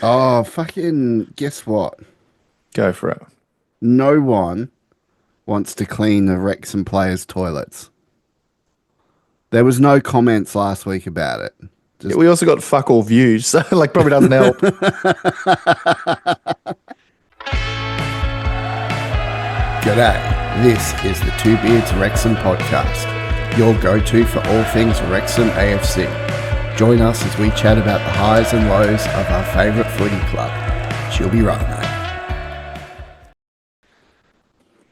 Oh, fucking, guess what? Go for it. No one wants to clean the Wrexham players' toilets. There was no comments last week about it. Yeah, Just we also got fuck all views, so like probably doesn't help. G'day. This is the Two Beards Wrexham Podcast, your go-to for all things Wrexham AFC. Join us as we chat about the highs and lows of our favourite footy club. She'll be right, mate.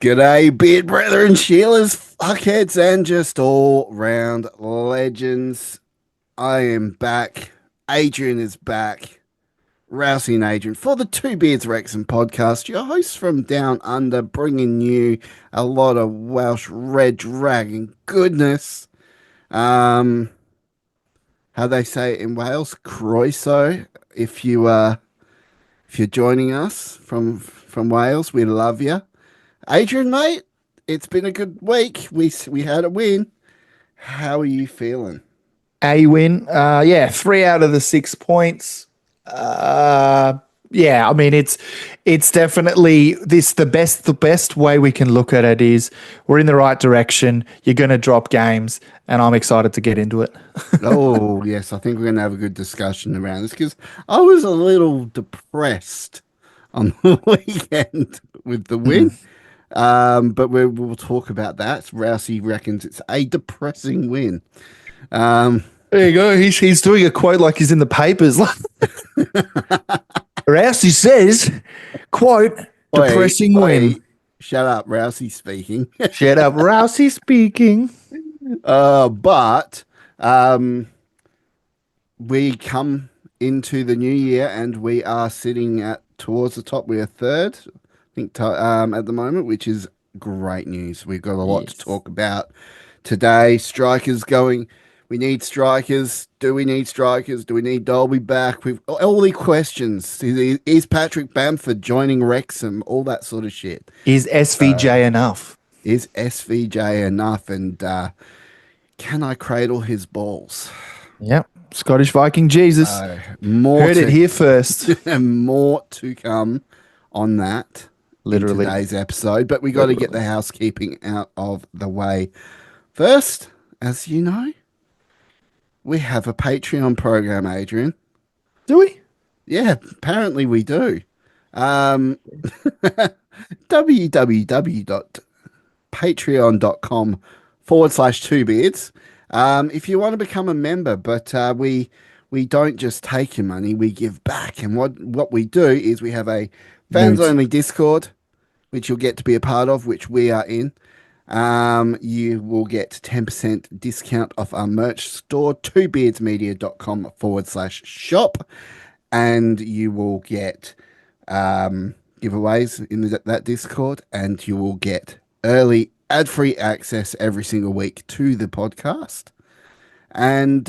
G'day, beard brethren, Sheilas, fuckheads, and just all-round legends. I am back. Adrian is back. Rousey and Adrian for the Two Beards Wrexham podcast, your hosts from down under, bringing you a lot of Welsh red dragon goodness. How they say it in Wales, croeso. If you're joining us from Wales, we love you, Adrian, mate. It's been a good week. We had a win. How are you feeling? A win. Yeah, 3 out of the 6 points. Yeah, I mean it's definitely this the best way we can look at it is we're in the right direction. You're going to drop games, and I'm excited to get into it. Oh, yes, I think we're going to have a good discussion around this because I was a little depressed on the weekend with the win. But we'll talk about that. Rousey reckons it's a depressing win. Um, There you go. He's doing a quote like he's in the papers. Rousey says, "Quote: oi, Depressing oi, win." shut up, Rousey speaking. Shut up, Rousey speaking. But we come into the new year and we are sitting at towards the top. We are third, I think, at the moment, which is great news. We've got a lot to Yes. talk about today. Strikers going. We need strikers. Do we need strikers? Do we need Dolby back? We've all the questions. Is Patrick Bamford joining Wrexham? All that sort of shit. Is So, SVJ enough? is SVJ enough? And can I cradle his balls? Yep. Scottish Viking Jesus. More Heard it to here first. more to come on that in Literally. today's episode, but we got to get Literally. the housekeeping out of the way first. As you know, we have a Patreon program, Adrian. Do we? Yeah, apparently we do. Um, www.patreon.com/two beards. If you want to become a member, but we don't just take your money, we give back. And what we do is we have a fans Nudes. only Discord, which you'll get to be a part of, which we are in. You will get 10% discount off our merch store, twobeardsmedia.com/shop. And you will get giveaways in that Discord, and you will get early ad-free access every single week to the podcast. And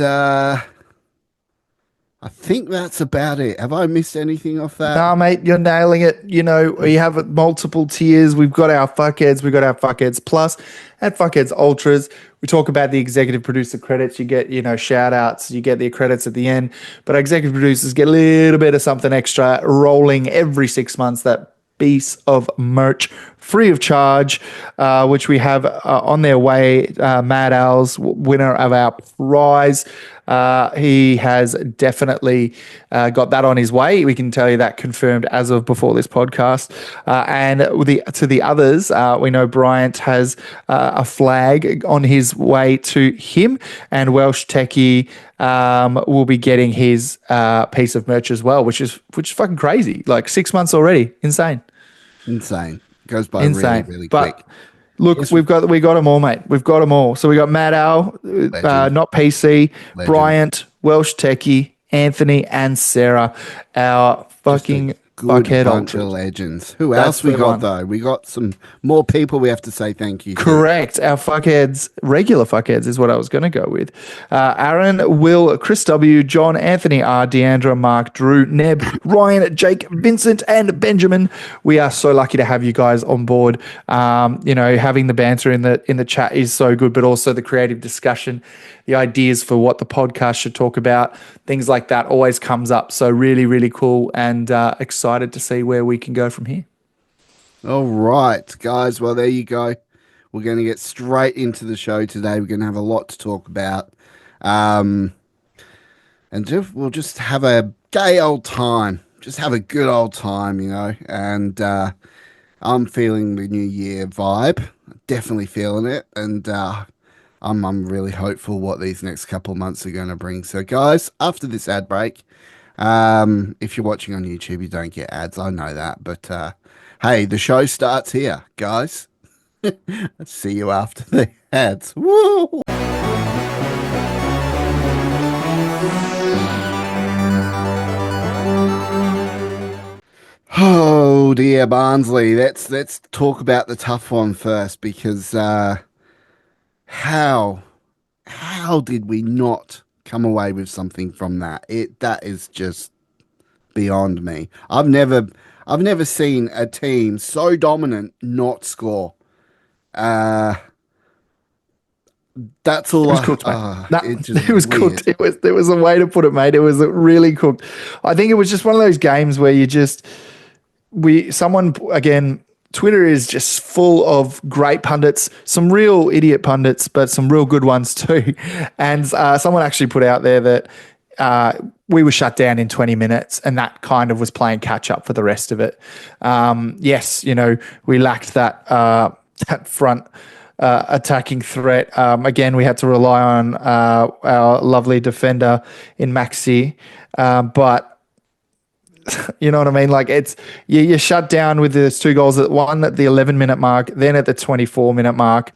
I think that's about it. Have I missed anything off that? Nah, mate, you're nailing it. You know, we have multiple tiers. We've got our fuckheads, we've got our fuckheads plus and fuckheads ultras. We talk about the executive producer credits. You get, shout outs, you get the credits at the end. But our executive producers get a little bit of something extra rolling every 6 months. That piece of merch free of charge, which we have on their way. Mad Al's winner of our prize. He has definitely got that on his way. We can tell you that confirmed as of before this podcast. And to the others, we know Bryant has a flag on his way to him, and Welsh Techie will be getting his piece of merch as well, which is fucking crazy. Like 6 months already, insane. Insane. Goes by really, Insane. really quick. But look, Yes, we got them all, mate. We've got them all. So we got Matt Al, legend, not PC, legend. Bryant, Welsh Techie, Anthony, and Sarah. Our Just a fucking good fuckhead bunch of ultras. legends. Who That's else we the got one. though? We got some more people we have to say thank you to. Correct. Our fuckheads, regular fuckheads, is what I was going to go with. Aaron, Will, Chris W, John, Anthony R, Deandra, Mark, Drew, Neb, Ryan, Jake, Vincent, and Benjamin. We are so lucky to have you guys on board. Having the banter in the chat is so good, but also the creative discussion, the ideas for what the podcast should talk about, things like that always comes up. So really, really cool, and excited to see where we can go from here. All right, guys. Well, there you go. We're going to get straight into the show today. We're going to have a lot to talk about. Um, we'll just have a gay old time. Just have a good old time, you know. And I'm feeling the new year vibe. Definitely feeling it. And I'm really hopeful what these next couple of months are going to bring. So, guys, after this ad break, if you're watching on YouTube, you don't get ads. I know that. But hey, the show starts here, guys. Let's see you after the ads. Woo! Oh dear, Barnsley. Let's talk about the tough one first because how how did we not come away with something from that? That is just beyond me. I've never seen a team so dominant not score. Uh, that's It all. was cooked, mate. It's just It was cooked. weird. There was a way to put it, mate. It was really cooked. I think it was just one of those games where you just someone again. Twitter is just full of great pundits, some real idiot pundits, but some real good ones too. And someone actually put out there that we were shut down in 20 minutes, and that kind of was playing catch up for the rest of it. Yes, we lacked that front attacking threat. Again, we had to rely on our lovely defender in Maxi, but you know what I mean? Like you're shut down with those two goals, one at the 11-minute mark, then at the 24-minute mark.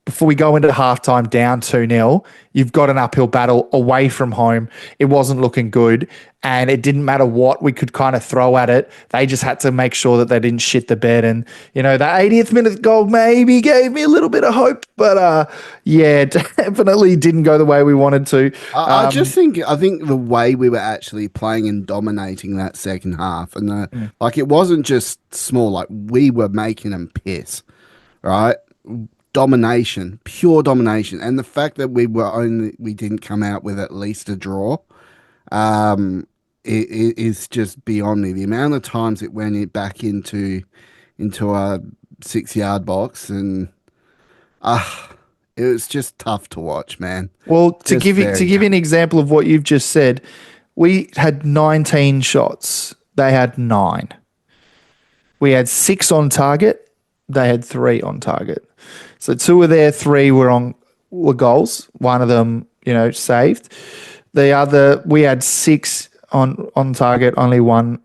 Before we go into halftime down 2-0, you've got an uphill battle away from home. It wasn't looking good, and it didn't matter what we could kind of throw at it. They just had to make sure that they didn't shit the bed. And, that 80th minute goal maybe gave me a little bit of hope, but yeah, definitely didn't go the way we wanted to. I think the way we were actually playing and dominating that second half, and like it wasn't just small. Like we were making them piss, right? Domination, pure domination, and the fact that we didn't come out with at least a draw, it is just beyond me. The amount of times it went back into a 6-yard box, and it was just tough to watch, man. Well, to Just give you very an example of what you've just said, we had 19 shots. They had 9. We had 6 on target. They had 3 on target. So 2 of their 3 were goals. One of them, saved. The other, we had 6 on target, only 1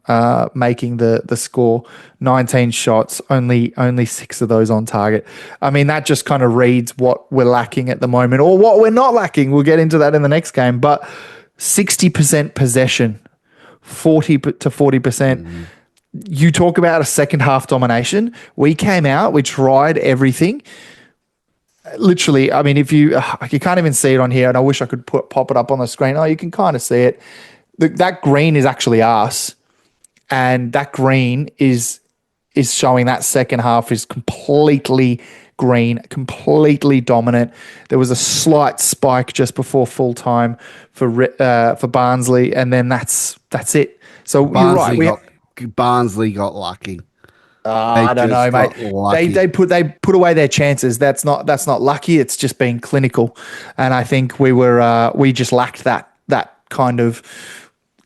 making the score. 19 shots, only 6 of those on target. I mean, that just kind of reads what we're lacking at the moment, or what we're not lacking. We'll get into that in the next game. But 60% possession, 40 to 40%. You talk about a second half domination. We came out, we tried everything. Literally, I mean, if you can't even see it on here, and I wish I could pop it up on the screen. Oh, you can kind of see it. That green is actually us, and that green is showing that second half is completely green, completely dominant. There was a slight spike just before full time for Barnsley, and then that's it. So you're right. Barnsley got lucky. They I don't know, just mate. got lucky. They put away their chances. That's not lucky. It's just being clinical, and I think we just lacked that kind of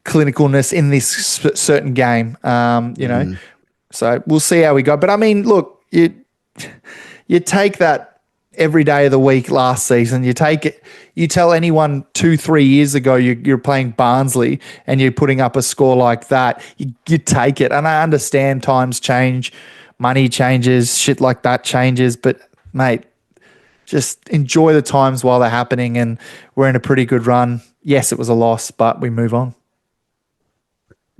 clinicalness in this certain game. So we'll see how we go. But I mean, look, you take that every day of the week last season. You take it. You tell anyone 2-3 years ago you're playing Barnsley and you're putting up a score like that, you take it. And I understand times change, money changes, shit like that changes. But mate, just enjoy the times while they're happening, and we're in a pretty good run. Yes, it was a loss, but we move on.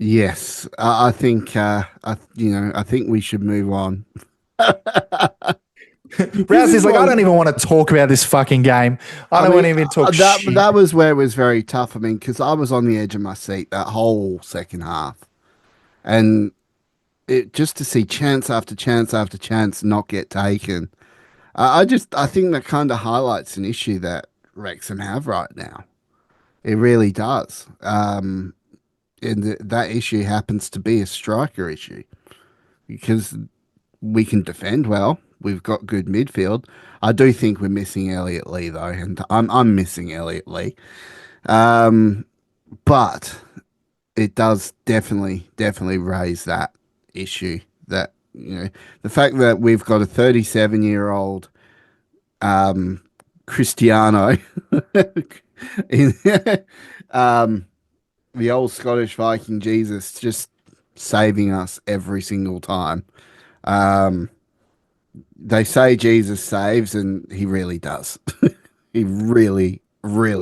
Yes, I think I think we should move on. This Rousey's is like, I what don't even want to talk about this fucking game. I I don't want mean. to even talk shit. That was where it was very tough. I mean, because I was on the edge of my seat that whole second half, and it just to see chance after chance after chance not get taken. I think that kind of highlights an issue that Wrexham have right now. It really does. And that issue happens to be a striker issue because we can defend well. We've got good midfield. I do think we're missing Elliot Lee though, and I'm missing Elliot Lee. Um, but it does definitely raise that issue that the fact that we've got a 37-year-old Cristiano in the old Scottish Viking Jesus just saving us every single time. Um, they say Jesus saves, and he really does. He really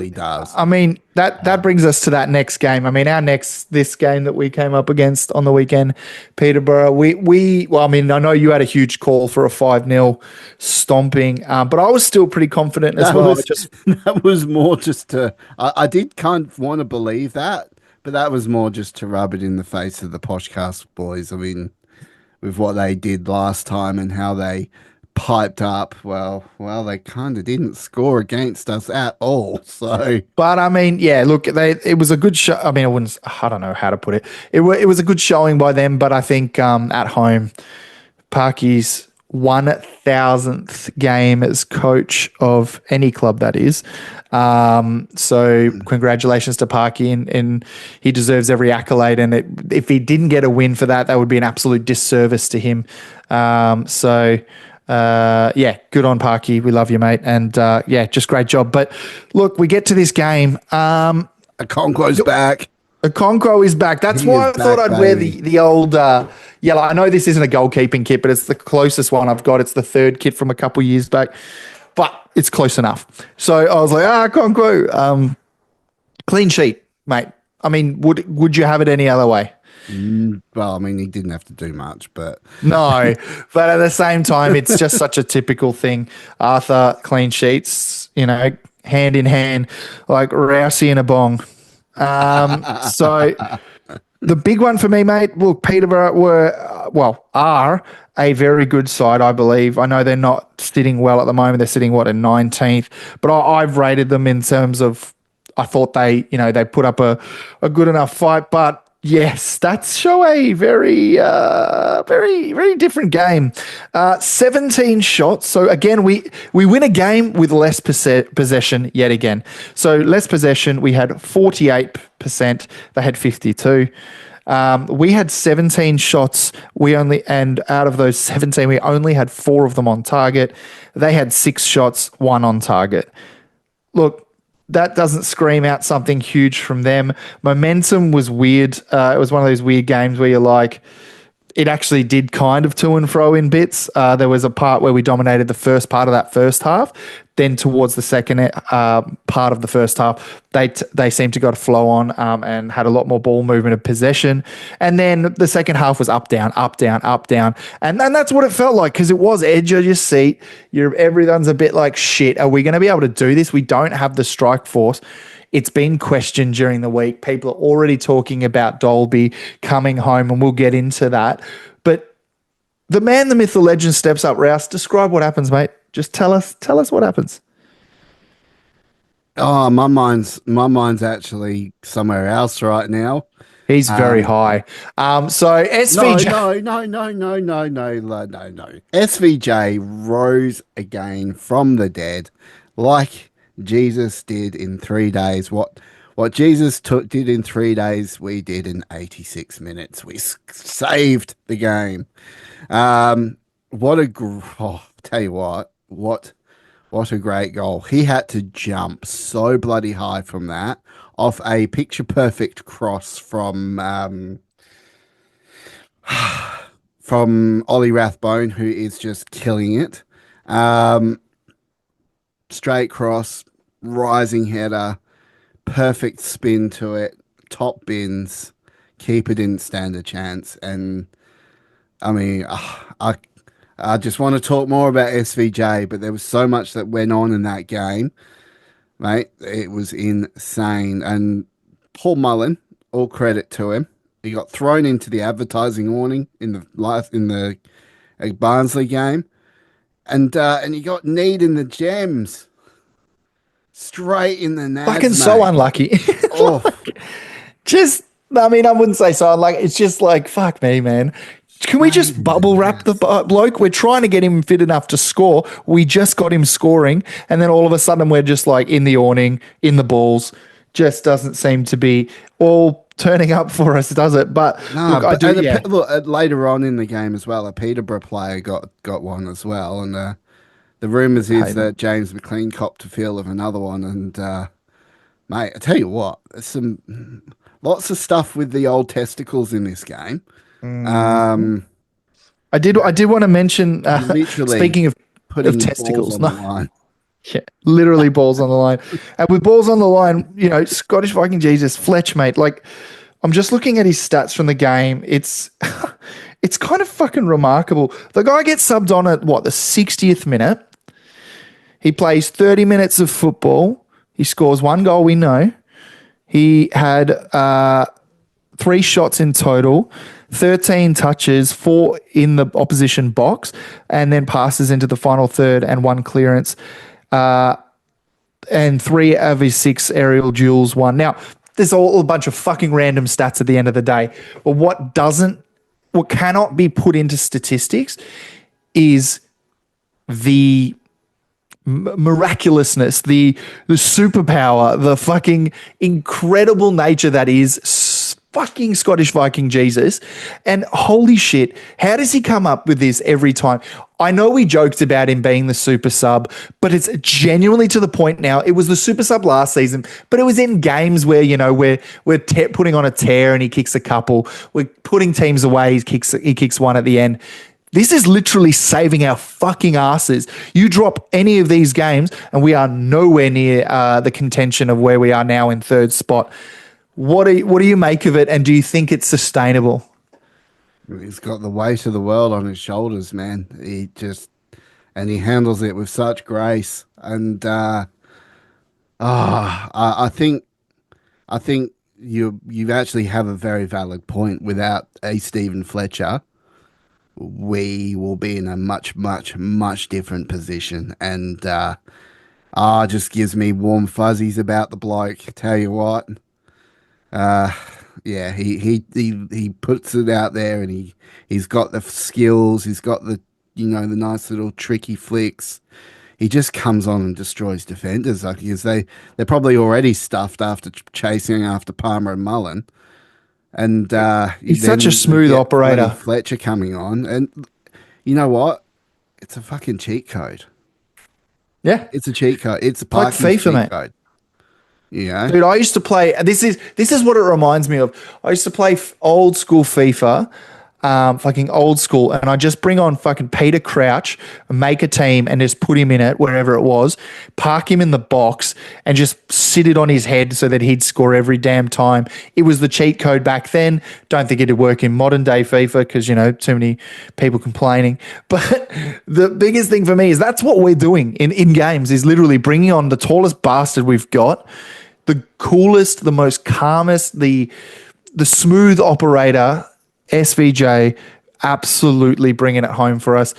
does. I mean, that brings us to that next game. I mean, this game that we came up against on the weekend, Peterborough. Well, I mean, I know you had a huge call for a 5-0 stomping, but I was still pretty confident as That well. I was just that was more just to. I did kind of want to believe that, but that was more just to rub it in the face of the Poshcast boys. I mean, with what they did last time and how they piped up. Well, they kind of didn't score against us at all. So But I mean, yeah, look, it was a good show. I mean, I don't know how to put it. It was a good showing by them, but I think at home, Parky's 1,000th game as coach of any club that is. So congratulations to Parky, and he deserves every accolade. And if he didn't get a win for that, that would be an absolute disservice to him. Yeah, good on Parky. We love you, mate. And yeah, just great job. But look, we get to this game. a Conquo's back. Okonkwo is back. That's He is why I thought back, I'd wear baby. the old yellow. I know this isn't a goalkeeping kit, but it's the closest one I've got. It's the third kit from a couple years back, but it's close enough. So I was like, Okonkwo, clean sheet, mate. I mean, would you have it any other way? Well, I mean, he didn't have to do much, but No, but at the same time, it's just such a typical thing. Arthur, clean sheets, hand in hand, like Rousey and a bong. So the big one for me, mate. Look, Peterborough are a very good side, I believe. I know they're not sitting well at the moment. They're sitting in 19th, but I've rated them in terms of I thought they put up a good enough fight, but. Yes, that's show a very, very different game. 17 shots. So again, we win a game with less possession yet again. So less possession. We had 48%. They had 52. We had 17 shots. And out of those 17, we only had 4 of them on target. They had 6 shots, 1 on target. Look, that doesn't scream out something huge from them. Momentum was weird. It was one of those weird games where you're like, it actually did kind of to and fro in bits. There was a part where we dominated the first part of that first half. Then towards the second part of the first half, they seemed to got a flow on and had a lot more ball movement of possession. And then the second half was up, down, up, down, up, down. And that's what it felt like because it was edge of your seat. Everyone's a bit like, shit, are we going to be able to do this? We don't have the strike force. It's been questioned during the week. People are already talking about Dolby coming home, and we'll get into that. But the man, the myth, the legend steps up. Rouse, describe what happens, mate. Just tell us what happens. oh, my mind's actually somewhere else right now. He's very Um, high. So no, SVJ. no, no, no, no, no, no, no. SVJ rose again from the dead, like Jesus did in 3 days. What Jesus did in 3 days, we did in 86 minutes. We saved the game. What a tell you what a great goal. He had to jump so bloody high from that off a picture perfect cross from Ollie Rathbone, who is just killing it. Um, Straight cross, rising header, perfect spin to it, top bins, keeper didn't stand a chance. And I mean, I just want to talk more about SVJ, but there was so much that went on in that game, mate. It was insane. And Paul Mullen, all credit to him. He got thrown into the advertising awning in the Barnsley game, and he got kneed in the gems, straight in the Fucking nads, so mate. unlucky. Oh, Just, I mean, I wouldn't say so. Like, it's just like, fuck me, man. Can we straight just in the bubble wrap the nads. bloke? We're trying to get him fit enough to score. We just got him scoring. And then all of a sudden, we're just like in the awning, in the balls. Just doesn't seem to be all turning up for us, does it? But No, look, I but do, yeah. look, later on in the game as well, a Peterborough player got one as well, and the rumours is Paving. that James McLean copped a feel of another one, and mate, I tell you what, there's some lots of stuff with the old testicles in this game. Um, I did want to mention, you literally speaking of putting your balls testicles, on the no, line. yeah, literally balls on the line. And with balls on the line, Scottish Viking Jesus, Fletch, mate, like, I'm just looking at his stats from the game. It's it's kind of fucking remarkable. The guy gets subbed on at what, the 60th minute. He plays 30 minutes of football. He scores one goal, we know. He had three shots in total, 13 touches, four in the opposition box, and then passes into the final third and one clearance. And three of his six aerial duels won. Now, there's all a bunch of fucking random stats at the end of the day. But what cannot be put into statistics is the miraculousness, the superpower, the fucking incredible nature that is fucking Scottish Viking Jesus. And holy shit, how does he come up with this every time? I know we joked about him being the super sub, but it's genuinely to the point now. It was the super sub last season, but it was in games where, we're putting on a tear and he kicks a couple. We're putting teams away. He kicks one at the end. This is literally saving our fucking asses. You drop any of these games and we are nowhere near the contention of where we are now in third spot. What do you make of it, and do you think it's sustainable? He's got the weight of the world on his shoulders, man. He handles it with such grace. And I think you actually have a very valid point. Without a Stephen Fletcher, we will be in a much, much, much different position. And just gives me warm fuzzies about the bloke. Tell you what. Yeah, he puts it out there, and he's got the skills. He's got the nice little tricky flicks. He just comes on and destroys defenders, like, because they're probably already stuffed after chasing after Palmer and Mullen, and He's then such a we smooth get bloody operator. Fletcher coming on, and you know what? It's a fucking cheat code. Yeah, It's a cheat code. It's a like Parky's FIFA, cheat mate. code. You know? Dude, I used to play. This is what it reminds me of. I used to play old school FIFA, fucking old school, and I just bring on fucking Peter Crouch, make a team, and just put him in it wherever it was, park him in the box, and just sit it on his head so that he'd score every damn time. It was the cheat code back then. Don't think it'd work in modern day FIFA because too many people complaining. But the biggest thing for me is that's what we're doing in games is literally bringing on the tallest bastard we've got, the coolest, the most calmest, the smooth operator, SVJ, absolutely bringing it home for us.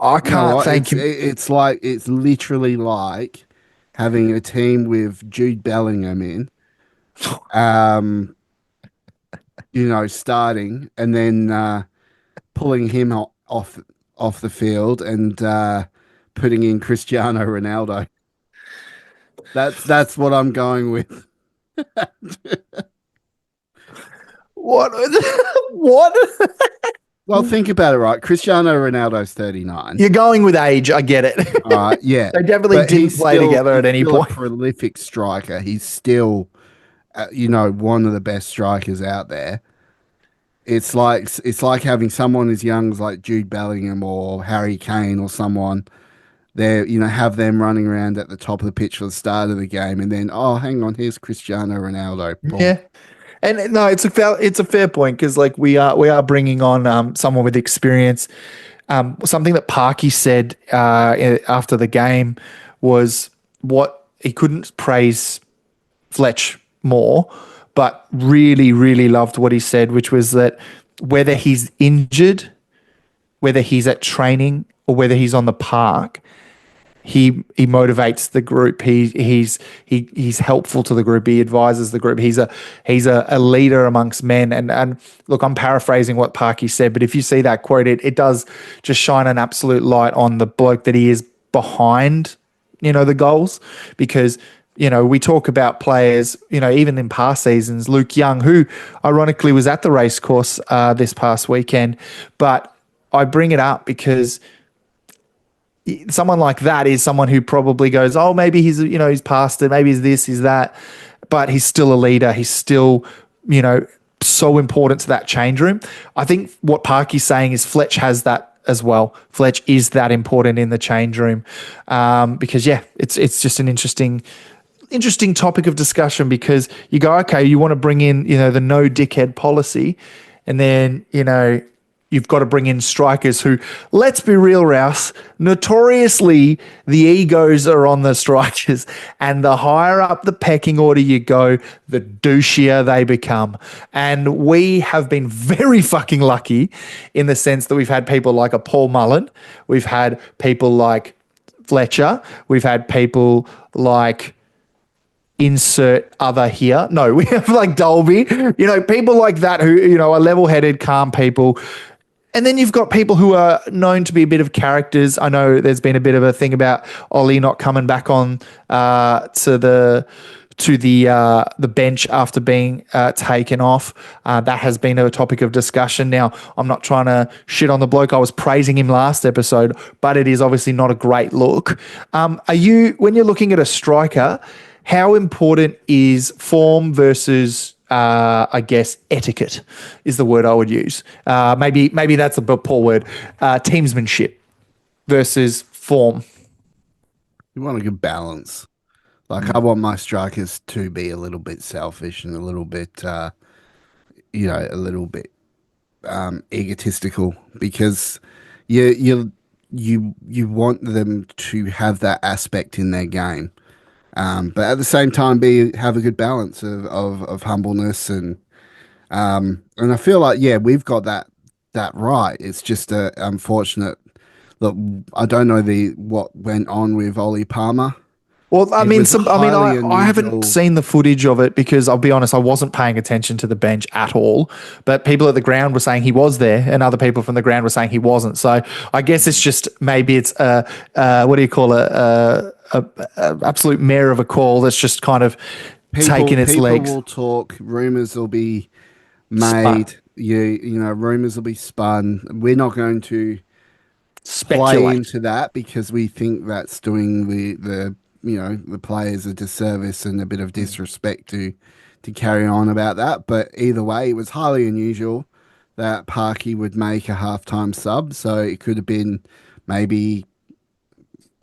I You know can't what? thank him. It's literally like having a team with Jude Bellingham in, um, starting and then pulling him off the field and putting in Cristiano Ronaldo. That's what I'm going with. What? What? Well, think about it, right? Cristiano Ronaldo's 39. You're going with age. I get it. Yeah, They definitely but didn't play together he's at any still a point. prolific striker. He's still, one of the best strikers out there. It's like having someone as young as like Jude Bellingham or Harry Kane or someone there, have them running around at the top of the pitch for the start of the game, and then, oh, hang on, here's Cristiano Ronaldo. Boom. Yeah. And no, it's a fair point because like we are bringing on someone with experience. Something that Parky said after the game was what he couldn't praise Fletch more, but really, really loved what he said, which was that whether he's injured, whether he's at training, or whether he's on the park, he motivates the group. He's helpful to the group. He advises the group. He's a leader amongst men. And look, I'm paraphrasing what Parky said, but if you see that quote, it does just shine an absolute light on the bloke that he is behind, the goals, because we talk about players, even in past seasons, Luke Young, who ironically was at the race course this past weekend, but I bring it up because someone like that is someone who probably goes, oh, maybe he's past it, maybe he's this, he's that, but he's still a leader. He's still, so important to that change room. I think what Parky's saying is Fletch has that as well. Fletch is that important in the change room because it's just an interesting topic of discussion because you go, okay, you want to bring in, the no dickhead policy, and then, you've got to bring in strikers who, let's be real, Rouse, notoriously the egos are on the strikers, and the higher up the pecking order you go, the douchier they become. And we have been very fucking lucky in the sense that we've had people like a Paul Mullen, we've had people like Fletcher, we've had people like insert other here. No, we have like Dolby, people like that who, are level-headed, calm people. And then you've got people who are known to be a bit of characters. I know there's been a bit of a thing about Ollie not coming back on to the bench after being taken off. That has been a topic of discussion. Now, I'm not trying to shit on the bloke. I was praising him last episode, but it is obviously not a great look. When you're looking at a striker, how important is form versus I guess etiquette is the word I would use. Maybe that's a poor word. Teamsmanship versus form. You want a good balance. Like I want my strikers to be a little bit selfish and a little bit, a little bit egotistical because you want them to have that aspect in their game. But at the same time, have a good balance of humbleness and I feel like we've got that right. It's just unfortunate. Look, I don't know what went on with Ollie Palmer. Well, I It mean, was highly I haven't unusual. seen the footage of it because I'll be honest, I wasn't paying attention to the bench at all. But people at the ground were saying he was there, and other people from the ground were saying he wasn't. So I guess it's just maybe it's what do you call it? A absolute mare of a call that's just kind of taking its People legs. will talk. Rumors will be Spun, made. Rumors will be spun. We're not going to play speculate. into that because we think that's doing the players a disservice and a bit of disrespect to carry on about that. But either way, it was highly unusual that Parky would make a halftime sub. So it could have been maybe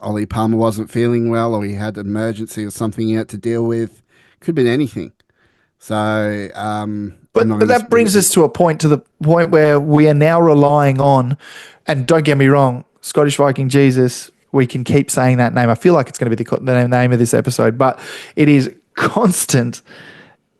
Ollie Palmer wasn't feeling well or he had an emergency or something he had to deal with. Could have been anything. So I'm not But going that to. brings us to the point where we are now relying on, and don't get me wrong, Scottish Viking Jesus. We can keep saying that name. I feel like it's going to be the name of this episode, but it is constant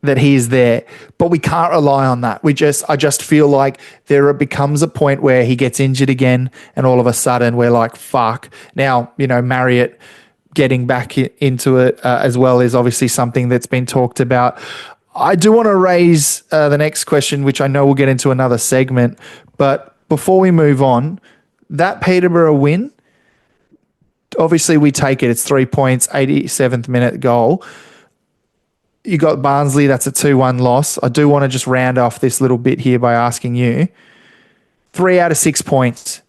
that he is there. But we can't rely on that. I just feel like becomes a point where he gets injured again, and all of a sudden we're like, fuck. Now Marriott getting back into it as well is obviously something that's been talked about. I do want to raise the next question, which I know we'll get into another segment. But before we move on, that Peterborough win, obviously we take it. It's 3 points, 87th minute goal. You got Barnsley, that's a 2-1 loss. I do want to just round off this little bit here by asking you 3 out of 6 points,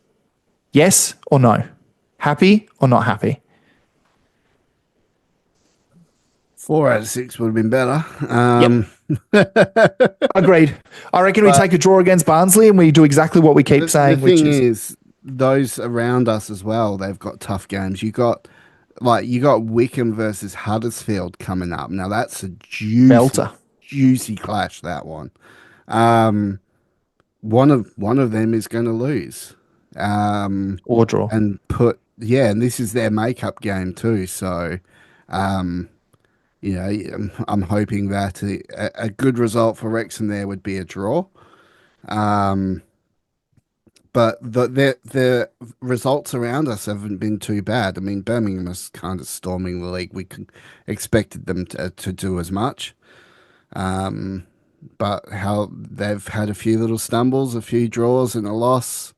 yes or no? Happy or not happy? 4 out of 6 would have been better. Yep. Agreed. I reckon we take a draw against Barnsley and we do exactly what we keep The saying, which thing is is, those around us as well, they've got tough games. You got Wickham versus Huddersfield coming up. Now that's a juicy, belter. juicy clash, that one. Um, one of them is going to lose. Um, Or draw. and put yeah, and this is their makeup game too. So, um, I'm hoping that a good result for Wrexham there would be a draw. Um, but the results around us haven't been too bad. I mean, Birmingham is kind of storming the league. Expected them to do as much. Um, but how they've had a few little stumbles, a few draws, and a loss.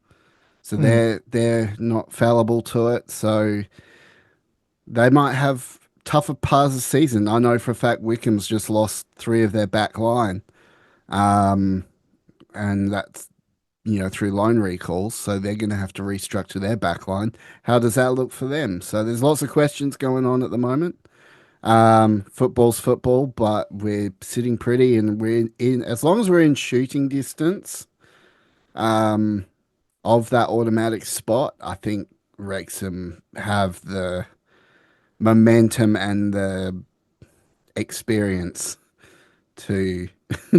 So Mm. they're not fallible to it. So they might have tougher parts of the season. I know for a fact Wickham's just lost three of their back line, and that's through loan recalls. So they're going to have to restructure their back line. How does that look for them? So there's lots of questions going on at the moment. Football's football, but we're sitting pretty, and we're in as long as we're in shooting distance of that automatic spot. I think Wrexham have the momentum and the experience to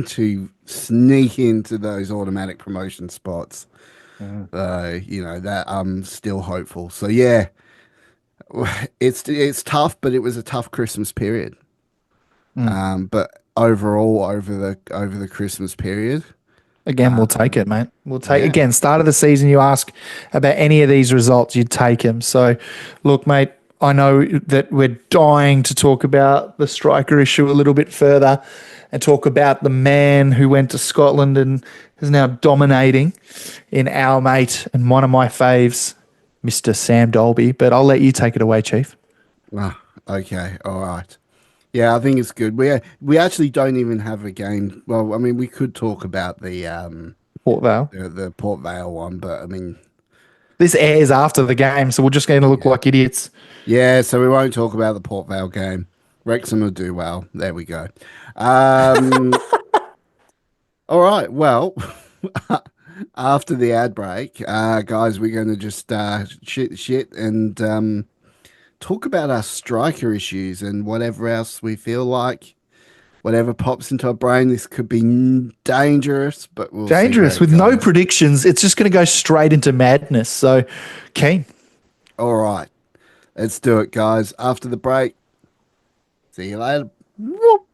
to sneak into those automatic promotion spots. Mm. That I'm still hopeful. So yeah, it's tough, but it was a tough Christmas period. Mm. But overall, over the Christmas period, Again, we'll take it, mate. We'll take yeah, again. Start of the season, you ask about any of these results, you'd take them. So, look, mate, I know that we're dying to talk about the striker issue a little bit further, and talk about the man who went to Scotland and is now dominating in our mate and one of my faves, Mr. Sam Dolby. But I'll let you take it away, Chief. ah, okay, all right. Yeah, I think it's good. We actually don't even have a game. Well, I mean, we could talk about Port Vale. the Port Vale one, but I mean, This airs after the game, so we're just going to look yeah, like idiots. yeah. So we won't talk about the Port Vale game. Wrexham will do well. There we go. Um, all right. Well, after the ad break, guys, we're going to just shit and talk about our striker issues and whatever else we feel like. Whatever pops into our brain, this could be dangerous, but we'll see where Dangerous it with no goes. predictions. It's just going to go straight into madness. So, keen. All right, let's do it, guys. After the break, see you later. Whoop.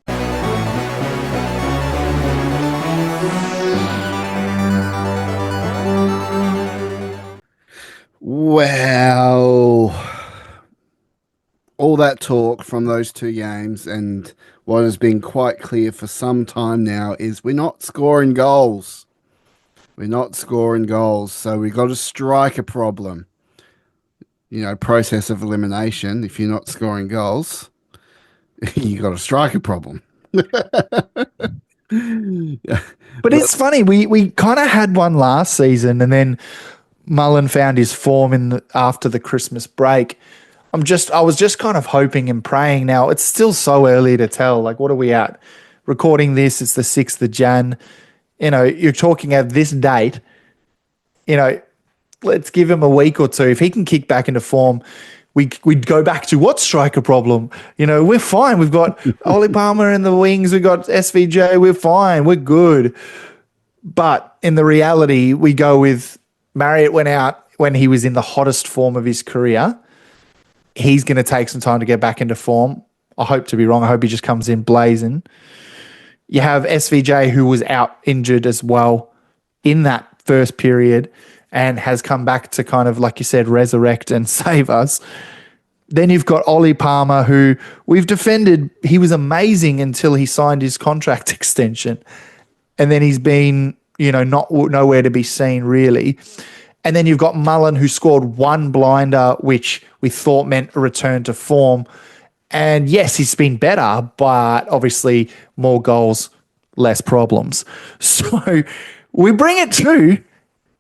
Well, all that talk from those two games, and what has been quite clear for some time now is we're not scoring goals. We're not scoring goals, so we've got a striker problem. Process of elimination. If you're not scoring goals, you got a striker problem. But But it's funny. We kind of had one last season, and then Mullen found his form after the Christmas break. I was just kind of hoping and praying. Now it's still so early to tell. Like, what are we at? Recording this, it's the 6th of Jan. You're talking at this date. You know, let's give him a week or two. If he can kick back into form, we'd go back to what striker problem? We're fine. We've got Ollie Palmer in the wings. We've got SVJ. We're fine. We're good. But in the reality, we go with Marriott went out when he was in the hottest form of his career. He's going to take some time to get back into form. I hope to be wrong. I hope he just comes in blazing. You have SVJ, who was out injured as well in that first period and has come back to kind of, like you said, resurrect and save us. Then you've got Ollie Palmer, who we've defended. He was amazing until he signed his contract extension. And then he's been, not nowhere to be seen really. And then you've got Mullen, who scored one blinder, which we thought meant a return to form. And yes, he's been better, but obviously more goals, less problems. So we bring it to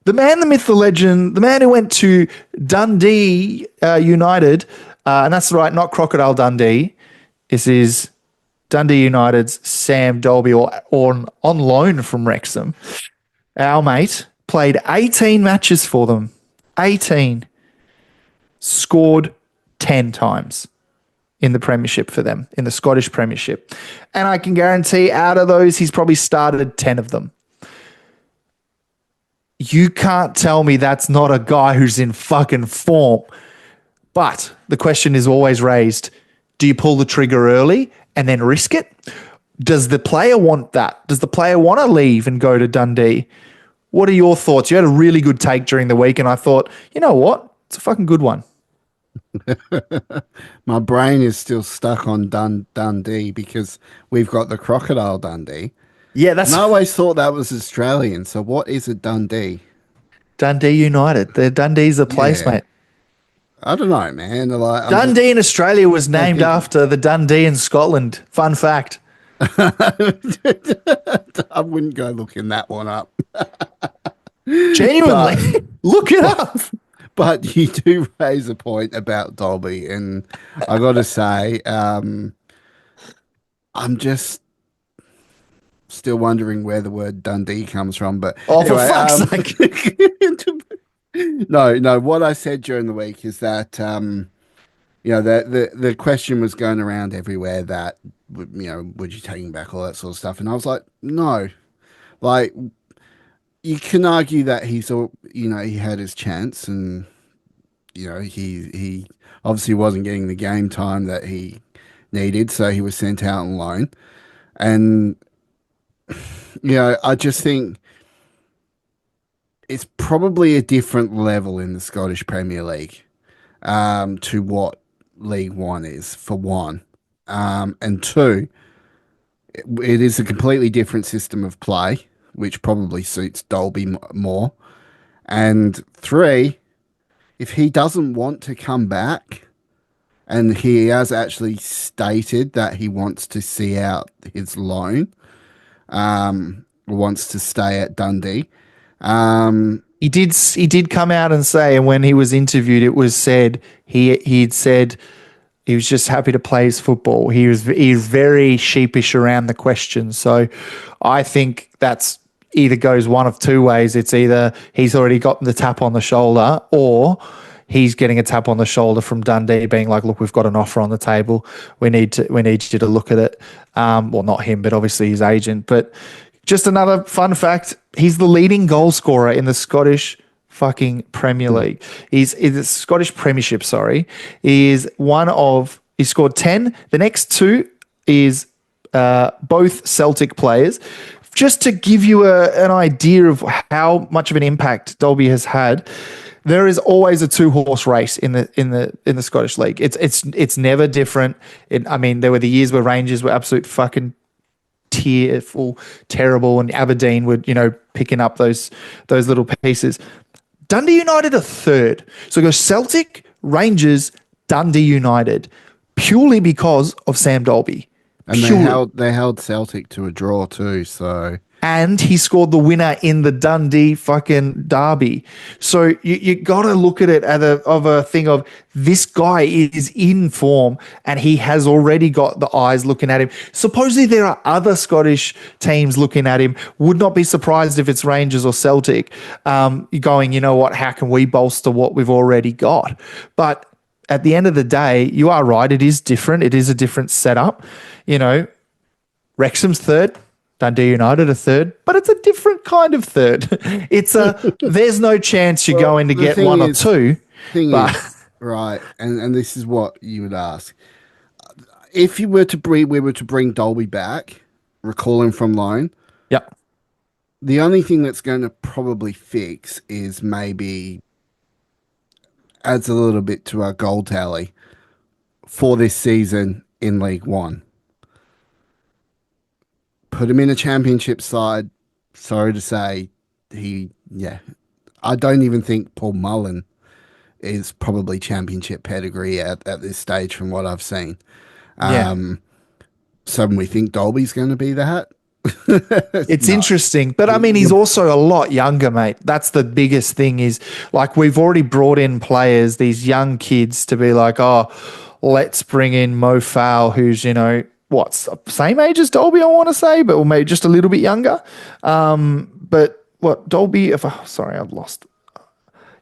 the man, the myth, the legend, the man who went to Dundee United. And that's right, not Crocodile Dundee. This is Dundee United's Sam Dolby, or on loan from Wrexham. Our mate played 18 matches for them. 18. Scored 10 times in the premiership for them, in the Scottish premiership. And I can guarantee out of those, he's probably started 10 of them. You can't tell me that's not a guy who's in fucking form. But the question is always raised, do you pull the trigger early and then risk it? Does the player want that? Does the player want to leave and go to Dundee? What are your thoughts? You had a really good take during the week, and I thought, you know what? It's a fucking good one. My brain is still stuck on Dundee because we've got the Crocodile Dundee. Yeah, And I always thought that was Australian. So what is a Dundee? Dundee United. Dundee's a place, Yeah. mate. I don't know, man. Like, Dundee in Australia was named after the Dundee in Scotland. Fun fact. I wouldn't go looking that one up. Genuinely. Look it up. But you do raise a point about Dolby, and I got to say, I'm just still wondering where the word Dundee comes from. But Oh, anyway, for fuck's sake. no. What I said during the week is that the question was going around everywhere that would you take him back, all that sort of stuff, and I was like, no, like you can argue that he had his chance, and he obviously wasn't getting the game time that he needed, so he was sent out on loan, and I just think it's probably a different level in the Scottish Premier League to what League One is, for one. And two, it is a completely different system of play, which probably suits Dolby more. And three, if he doesn't want to come back, and he has actually stated that he wants to see out his loan, wants to stay at Dundee. He did come out and say, and when he was interviewed, it was said he'd said he was just happy to play his football. He's very sheepish around the question. So I think that's either goes one of two ways. It's either he's already gotten the tap on the shoulder, or he's getting a tap on the shoulder from Dundee, being like, "Look, we've got an offer on the table. We need you to look at it." Well, not him, but obviously his agent. But just another fun fact: he's the leading goal scorer in the Scottish fucking Premier League. He's in the Scottish Premiership. Sorry, he scored 10. The next two is both Celtic players. Just to give you an idea of how much of an impact Dolby has had, there is always a 2-horse race in the Scottish League. It's never different. There were the years where Rangers were absolute fucking tearful, terrible, and Aberdeen would picking up those little pieces. Dundee United are third. So it goes Celtic, Rangers, Dundee United, purely because of Sam Dolby. And they held Celtic to a draw too, so. And he scored the winner in the Dundee fucking derby. So you got to look at it of a thing of this guy is in form and he has already got the eyes looking at him. Supposedly there are other Scottish teams looking at him. Would not be surprised if it's Rangers or Celtic going, you know what, how can we bolster what we've already got? But at the end of the day, you are right. It is different. It is a different setup. Wrexham's third. Dundee United a third, but it's a different kind of third. There's no chance you're going to get one or two. Right, and this is what you would ask. If we were to bring Dolby back, recall him from loan. Yep. The only thing that's going to probably fix is maybe adds a little bit to our goal tally for this season in League One. Put him in a championship side. Sorry to say, I don't even think Paul Mullen is probably championship pedigree at this stage from what I've seen. So we think Dolby's going to be that. It's interesting, but he's also a lot younger, mate. That's the biggest thing is like we've already brought in players, these young kids to be like, oh, let's bring in Mo Fowl, who's, what's same age as Dolby, I want to say, but maybe just a little bit younger. But what Dolby? I've lost.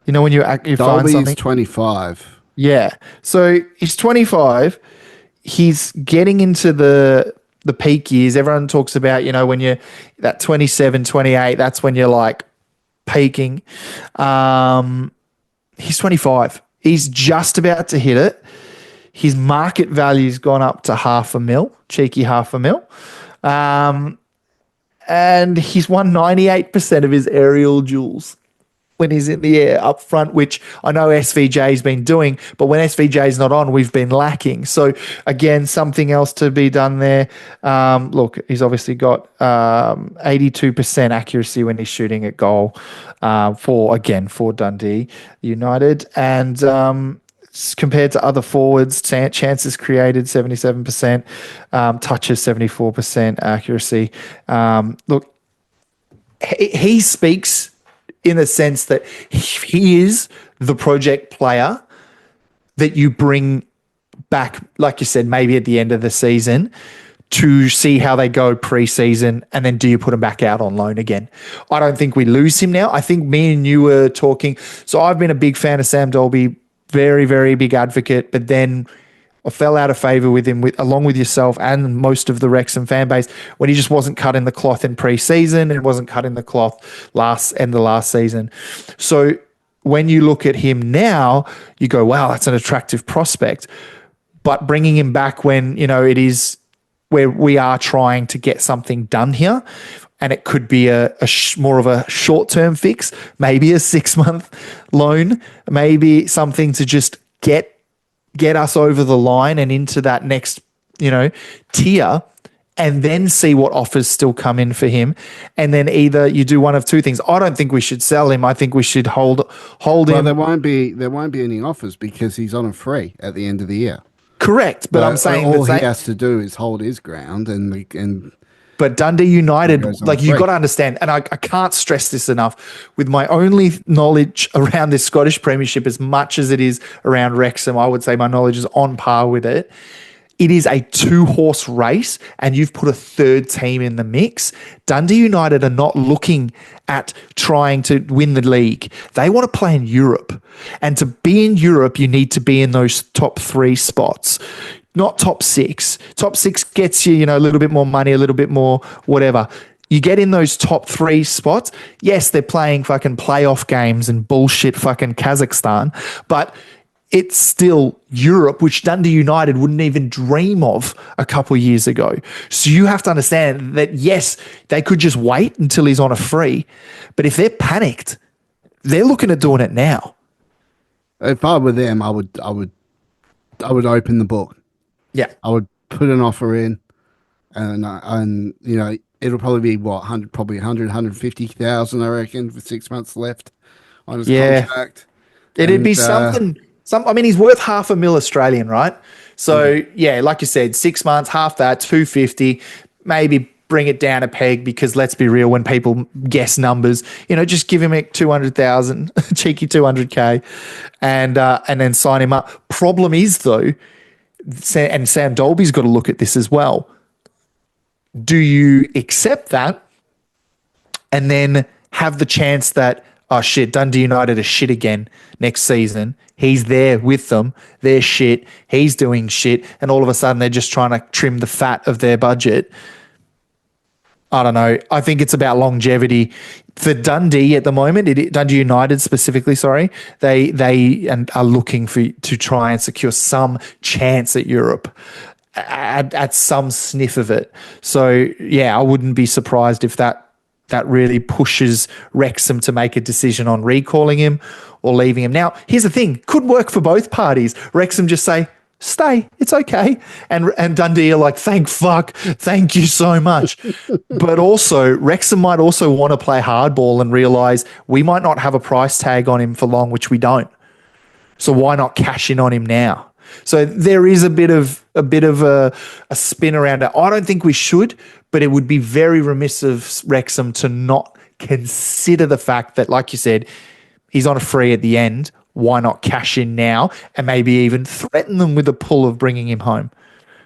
When you find Dolby something. is 25. Yeah, so he's 25. he's getting into the peak years. Everyone talks about, when you're that 27, 28, that's when you're like peaking. He's 25. He's just about to hit it. His market value's gone up to half a mil, cheeky half a mil. And he's won 98% of his aerial duels when he's in the air up front, which I know SVJ's been doing, but when SVJ's not on, we've been lacking. So again, something else to be done there. Look, he's obviously got 82% accuracy when he's shooting at goal for Dundee United. And compared to other forwards, chances created 77%, touches 74% accuracy. Look, he speaks in the sense that he is the project player that you bring back, like you said, maybe at the end of the season to see how they go pre-season, and then do you put him back out on loan again? I don't think we lose him now. I think me and you were talking. So I've been a big fan of Sam Dolby, very, very big advocate, but then I fell out of favour with him, along with yourself and most of the Wrexham fan base, when he just wasn't cutting the cloth in pre-season and wasn't cutting the cloth last season. So when you look at him now, you go, wow, that's an attractive prospect. But bringing him back when, it is where we are trying to get something done here, and it could be more of a short-term fix, maybe a 6-month loan, maybe something to just get us over the line and into that next, tier, and then see what offers still come in for him. And then either you do one of two things. I don't think we should sell him. I think we should hold him. There won't be any offers because he's on a free at the end of the year. Correct, but I'm saying all he has to do is hold his ground, But Dundee United, like, you got to understand, and I can't stress this enough, with my only knowledge around this Scottish Premiership, as much as it is around Wrexham, I would say my knowledge is on par with it. It is a 2-horse race, and you've put a third team in the mix. Dundee United are not looking at trying to win the league. They want to play in Europe. And to be in Europe, you need to be in those top 3 spots, not top 6. Top 6 gets you, a little bit more money, a little bit more whatever. You get in those top 3 spots. Yes, they're playing fucking playoff games and bullshit fucking Kazakhstan, but it's still Europe, which Dundee United wouldn't even dream of a couple of years ago. So you have to understand that, yes, they could just wait until he's on a free, but if they're panicked, they're looking at doing it now. If I were them, I would open the book. Yeah, I would put an offer in, and it'll probably be what 150,000, I reckon, for 6 months left on his contract. It'd be something. I mean, he's worth $500,000 Australian, right? So yeah, like you said, 6 months, half that, 250, maybe bring it down a peg, because let's be real, when people guess numbers, just give him 200,000, cheeky 200K, and then sign him up. Problem is though, and Sam Dolby's got to look at this as well. Do you accept that and then have the chance that, oh shit, Dundee United are shit again next season? He's there with them. They're shit. He's doing shit. And all of a sudden they're just trying to trim the fat of their budget. I don't know. I think it's about longevity. For Dundee at the moment, Dundee United specifically, sorry, they are looking to try and secure some chance at Europe, at some sniff of it. So yeah, I wouldn't be surprised if that really pushes Wrexham to make a decision on recalling him or leaving him. Now, here's the thing. Could work for both parties. Wrexham just say, stay, it's okay. And Dundee are like, thank you so much. But also, Wrexham might also want to play hardball and realise we might not have a price tag on him for long, which we don't. So why not cash in on him now? So there is a bit of a spin around it. I don't think we should, but it would be very remiss of Wrexham to not consider the fact that, like you said, he's on a free at the end. Why not cash in now and maybe even threaten them with a pull of bringing him home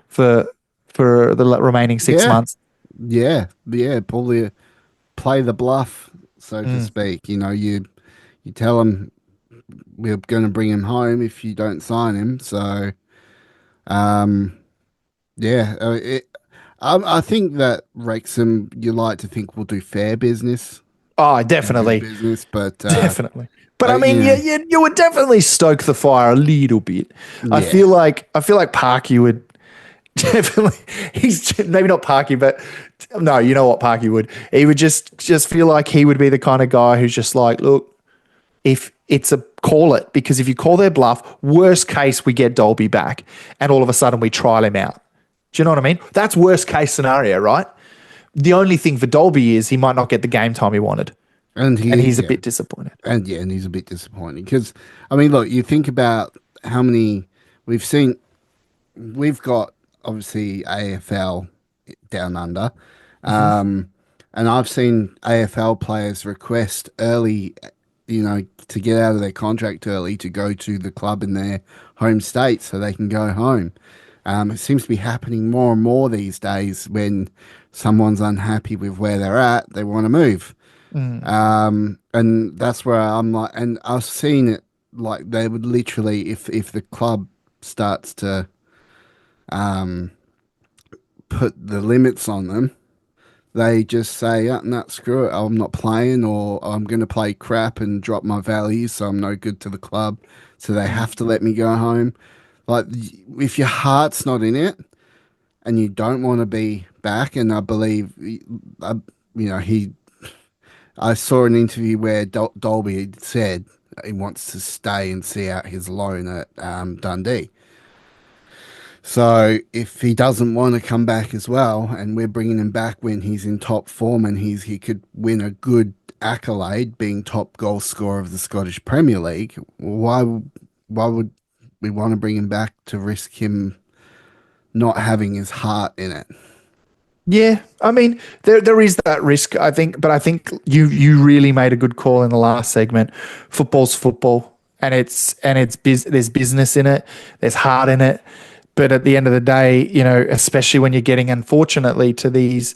for the remaining 6 months? Yeah. Play the bluff, so to speak. You tell them we're going to bring him home if you don't sign him. So, Yeah, I think that Wrexham, you like to think will do fair business Oh, and good definitely. business, but Definitely. But I you mean, know, you would definitely stoke the fire a little bit. yeah, I feel like Parky would definitely. He's maybe not Parky, but no, you know what Parky would. He would just feel like he would be the kind of guy who's just like, look, if it's a call it, because if you call their bluff, worst case we get Dolby back, and all of a sudden we trial him out. Do you know what I mean? That's worst case scenario, right? The only thing for Dolby is he might not get the game time he wanted, and and he he's a yeah, bit disappointed. and he's a bit disappointing because I mean, look, you think about how many we've seen. We've got obviously AFL down under, Mm-hmm. um, and I've seen AFL players request early, to get out of their contract early to go to the club in their home state so they can go home. It seems to be happening more and more these days when someone's unhappy with where they're at, they want to move. Mm. And that's where I'm like, and I've seen it like they would literally, if the club starts to um, put the limits on them, they just say, oh, no, screw it, I'm not playing, or I'm going to play crap and drop my values, so I'm no good to the club. So they have to let me go home. Like, if your heart's not in it and you don't want to be back, and I believe, uh, he, I saw an interview where Dolby said he wants to stay and see out his loan at Dundee. So if he doesn't want to come back as well, and we're bringing him back when he's in top form and he could win a good accolade, being top goal scorer of the Scottish Premier League, why would we want to bring him back to risk him not having his heart in it? Yeah, I mean, there is that risk, I think, but I think you really made a good call in the last segment. Football's football, and there's business in it, there's heart in it, but at the end of the day, especially when you're getting unfortunately to these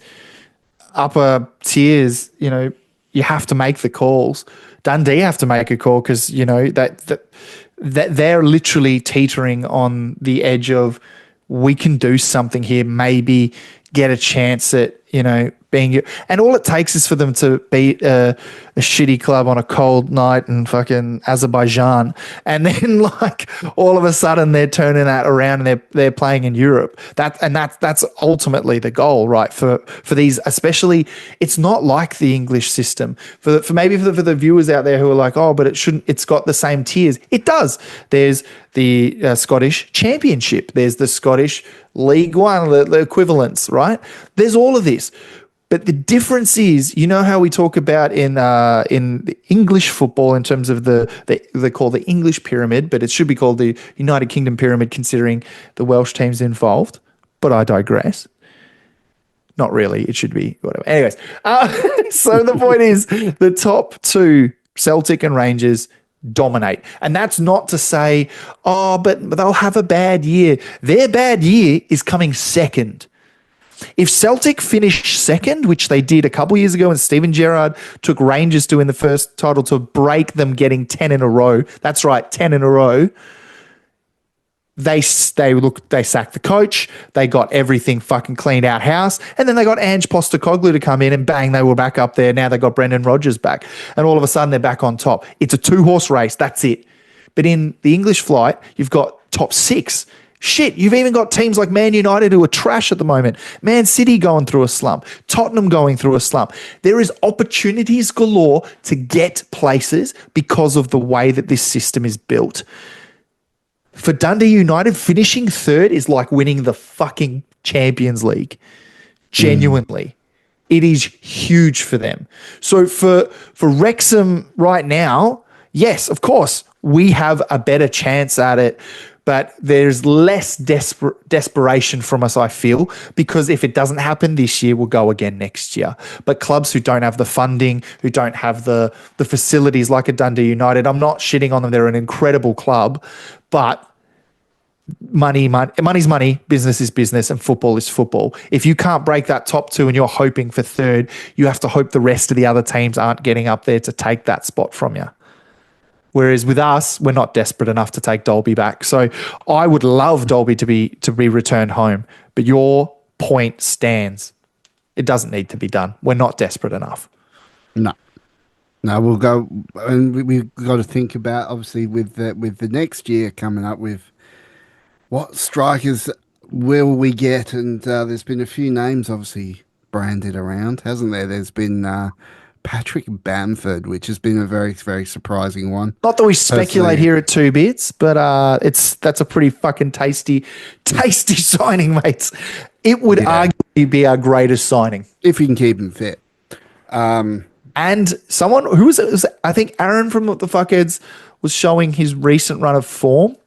upper tiers, you have to make the calls. Dundee have to make a call because that they're literally teetering on the edge of we can do something here, maybe get a chance at being, and all it takes is for them to beat a shitty club on a cold night in fucking Azerbaijan, and then like all of a sudden they're turning that around and they're playing in Europe. That's ultimately the goal, right? For these, especially, it's not like the English system. For maybe for the viewers out there who are like, oh, but it shouldn't. It's got the same tiers. It does. There's the Scottish Championship. There's the Scottish League One, the equivalents, right? There's all of this. But the difference is, how we talk about in the English football in terms of they call the English pyramid, but it should be called the United Kingdom pyramid considering the Welsh teams involved. But I digress. Not really. It should be whatever. Anyways, so the point is the top two, Celtic and Rangers, dominate. And that's not to say, oh, but they'll have a bad year. Their bad year is coming second. If Celtic finish second, which they did a couple years ago, and Steven Gerrard took Rangers to in the first title to break them getting 10 in a row. That's right, 10 in a row. They sacked the coach. They got everything fucking cleaned out house. And then they got Ange Postecoglou to come in and bang, they were back up there. Now they got Brendan Rodgers back. And all of a sudden they're back on top. It's a 2-horse race. That's it. But in the English flight, you've got top 6. Shit, you've even got teams like Man United who are trash at the moment. Man City going through a slump. Tottenham going through a slump. There is opportunities galore to get places because of the way that this system is built. For Dundee United, finishing third is like winning the fucking Champions League. Mm. Genuinely. It is huge for them. So for Wrexham right now, yes, of course, we have a better chance at it, but there's less desperation from us, I feel, because if it doesn't happen this year, we'll go again next year. But clubs who don't have the funding, who don't have the facilities like a Dundee United, I'm not shitting on them. They're an incredible club, but money's money, business is business, and football is football. If you can't break that top two and you're hoping for third, you have to hope the rest of the other teams aren't getting up there to take that spot from you. Whereas with us, we're not desperate enough to take Dolby back. So I would love Dolby to be returned home. But your point stands. It doesn't need to be done. We're not desperate enough. No. No, we'll go, and we've got to think about, obviously, with the next year coming up, with what strikers will we get, and there's been a few names obviously branded around, hasn't there? There's been Patrick Bamford, which has been a very, very surprising one. Not that we speculate Personally, here at Two Bits, but that's a pretty fucking tasty signing, mates. It would yeah, arguably be our greatest signing. if you can keep him fit. And someone who was I think Aaron from What the Fuckheads was showing his recent run of form.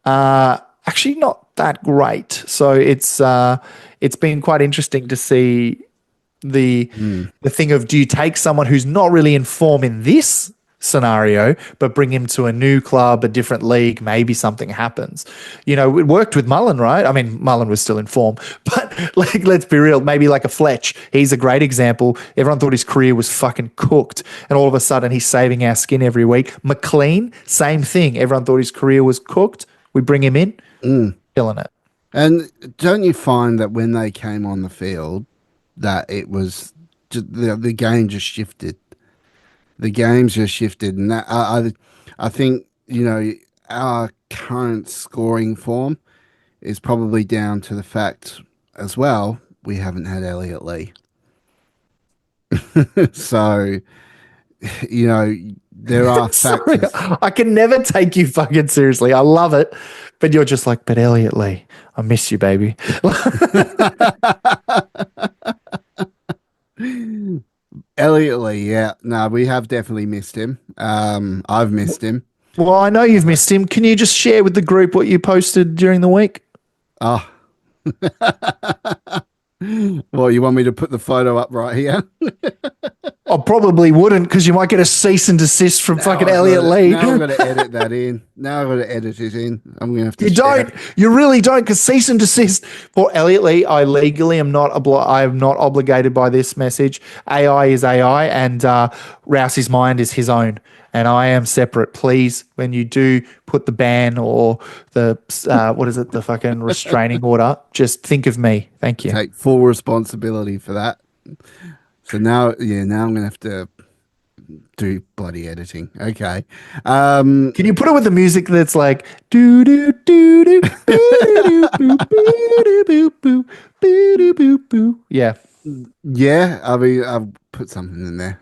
Actually, not that great. So it's been quite interesting to see the thing of, do you take someone who's not really in form in this scenario, but bring him to a new club, a different league, maybe something happens. You know, it worked with Mullen, right? I mean, Mullen was still in form, but like, let's be real, maybe like a Fletch. He's a great example. Everyone thought his career was fucking cooked, and all of a sudden he's saving our skin every week. McLean, same thing. Everyone thought his career was cooked. We bring him in, killing it. And don't you find that when they came on the field, that it was the game just shifted? The game's just shifted, and that I think, you know, our current scoring form is probably down to the fact as well we haven't had Elliot Lee. So, you know, there are Sorry, factors. I can never take you fucking seriously. I love it, but you're just like, but Elliot Lee, I miss you, baby. Elliot Lee, yeah, no, we have definitely missed him. I've missed him. Well, I know you've missed him. Can you just share with the group what you posted during the week? Oh, well, you want me to put the photo up right here? I probably wouldn't, because you might get a cease and desist from fucking Elliot Lee. Now I've got to edit that in. Now I've got to edit it in. I'm going to have to. You don't. You really don't, because cease and desist for Elliot Lee. I legally am not. I am not obligated by this message. AI is AI, and Rousey's mind is his own, and I am separate. Please, when you do put the ban or the what is it, the fucking restraining order, just think of me. Thank you. Take full responsibility for that. So now, yeah, now I'm going to have to do bloody editing. Okay. Can you put it with the music that's like do do do do do do do boo boo boo boo? Yeah. Yeah, I mean, I'll put something in there.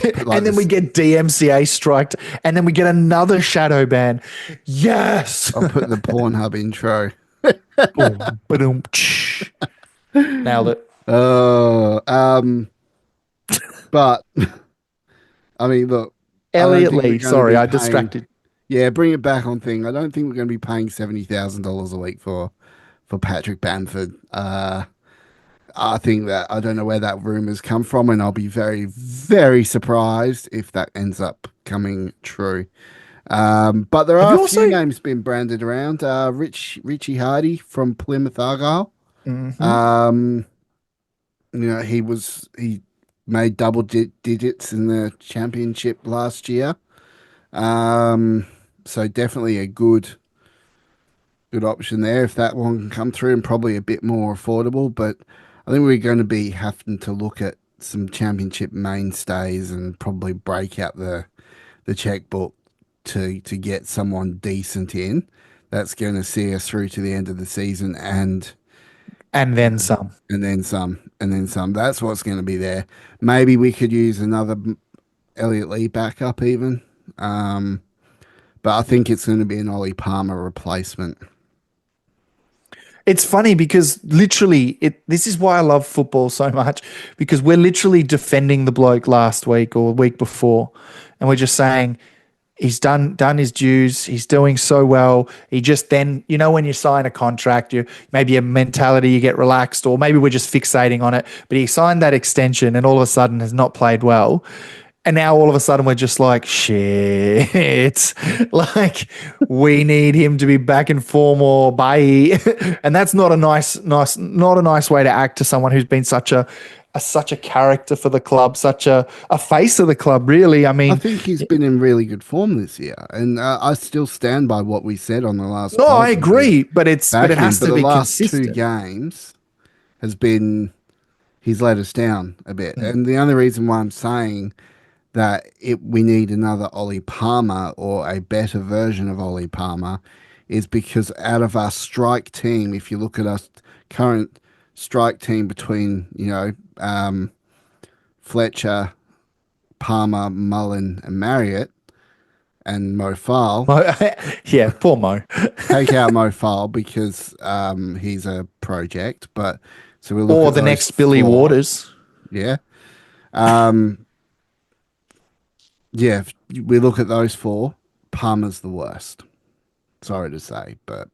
Like And then we get DMCA striked, and then we get another shadow ban. Yes. I'll put the Pornhub intro. Boom, ba-doom, tsh. Nailed it. Oh, but I mean, look, Elliot we're Lee. gonna Sorry, be I paying- distracted. Yeah, bring it back on thing. I don't think we're going to be paying $70,000 a week for Patrick Bamford. I think that I don't know where that rumors come from, and I'll be very, very surprised if that ends up coming true. But there Have are you a few also- names been branded around. Richie Hardy from Plymouth Argyle. Mhm. You know, he made double digits in the championship last year. So definitely a good option there if that one can come through, and probably a bit more affordable. But I think we're going to be having to look at some championship mainstays and probably break out the checkbook to get someone decent in. That's going to see us through to the end of the season and then some. and then some, and then some. That's what's going to be there. Maybe we could use another Elliot Lee backup even. But I think it's going to be an Ollie Palmer replacement. It's funny because literally, this is why I love football so much, because we're literally defending the bloke last week or week before, and we're just saying he's done his dues. He's doing so well. He just then, you know, when you sign a contract, you maybe a mentality, you get relaxed, or maybe we're just fixating on it. But he signed that extension and all of a sudden has not played well. And now all of a sudden we're just like, shit, like we need him to be back in form or bye. And that's not a nice way to act to someone who's been such a such a character for the club, such a face of the club, really. I I mean, think he's been in really good form this year, and I still stand by what we said on the last no, I pod. And we agree, but it back him, has but to the be last two consistent. games has been he's let us down a bit, Mm. and the only reason why I'm saying that we need another Ollie Palmer or a better version of Ollie Palmer is because out of our strike team, if you look at our current strike team between Fletcher, Palmer, Mullen, and Marriott, and Mo File. Yeah, poor Mo. Take out Mo File because he's a project, but so we look Or at the those next Billy four. Waters. Yeah. Um, yeah, if we look at those four. Palmer's the worst. Sorry to say, but